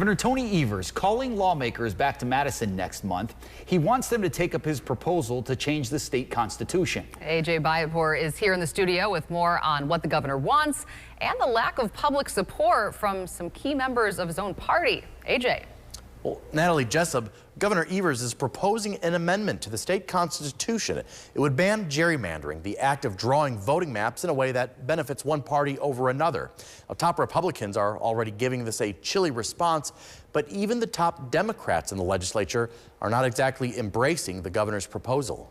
Governor Tony Evers calling lawmakers back to Madison next month. He wants them to take up his proposal to change the state constitution. AJ Bayapur is here in the studio with more on what the governor wants and the lack of public support from some key members of his own party. AJ. Well, Natalie Jessup, Governor Evers is proposing an amendment to the state constitution. It would ban gerrymandering, the act of drawing voting maps in a way that benefits one party over another. Now, top Republicans are already giving this a chilly response, but even the top Democrats in the legislature are not exactly embracing the governor's proposal.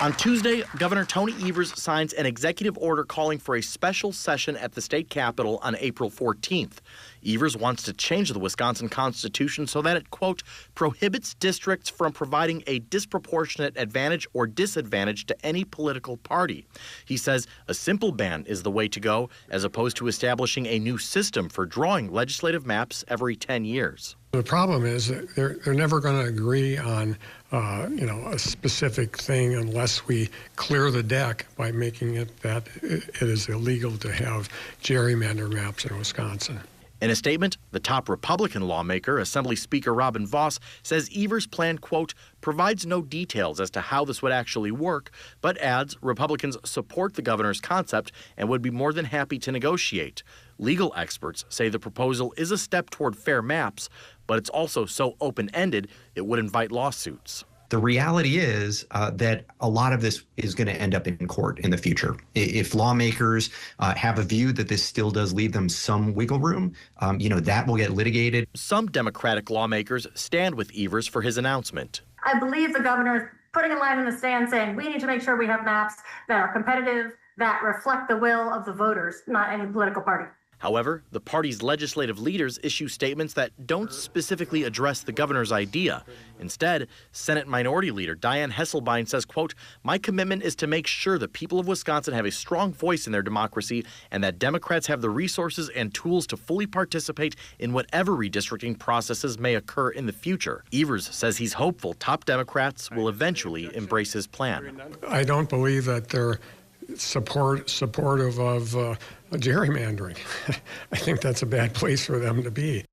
On Tuesday, Governor Tony Evers signs an executive order calling for a special session at the state capitol on April 14th. Evers wants to change the Wisconsin Constitution so that it, quote, prohibits districts from providing a disproportionate advantage or disadvantage to any political party. He says a simple ban is the way to go, as opposed to establishing a new system for drawing legislative maps every 10 years. The problem is that they're never going to agree on, a specific thing unless we clear the deck by making it that it is illegal to have gerrymander maps in Wisconsin. In a statement, the top Republican lawmaker, Assembly Speaker Robin Vos, says Evers' plan, quote, provides no details as to how this would actually work, but adds Republicans support the governor's concept and would be more than happy to negotiate. Legal experts say the proposal is a step toward fair maps, but it's also so open-ended it would invite lawsuits. The reality is that a lot of this is going to end up in court in the future. If lawmakers have a view that this still does leave them some wiggle room, that will get litigated. Some Democratic lawmakers stand with Evers for his announcement. I believe the governor is putting a line in the sand saying we need to make sure we have maps that are competitive, that reflect the will of the voters, not any political party. However, the party's legislative leaders issue statements that don't specifically address the governor's idea. Instead, Senate Minority Leader Dianne Hesselbein says, quote, my commitment is to make sure the people of Wisconsin have a strong voice in their democracy and that Democrats have the resources and tools to fully participate in whatever redistricting processes may occur in the future. Evers says he's hopeful top Democrats will eventually embrace his plan. I don't believe that they're supportive of gerrymandering. I think that's a bad place for them to be.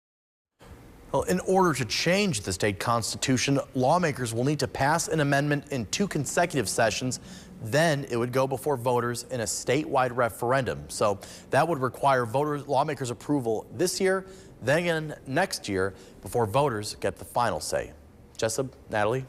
Well, in order to change the state constitution, lawmakers will need to pass an amendment in 2 consecutive sessions. Then it would go before voters in a statewide referendum. So that would require lawmakers' approval this year, then again next year, before voters get the final say. Jessup, Natalie.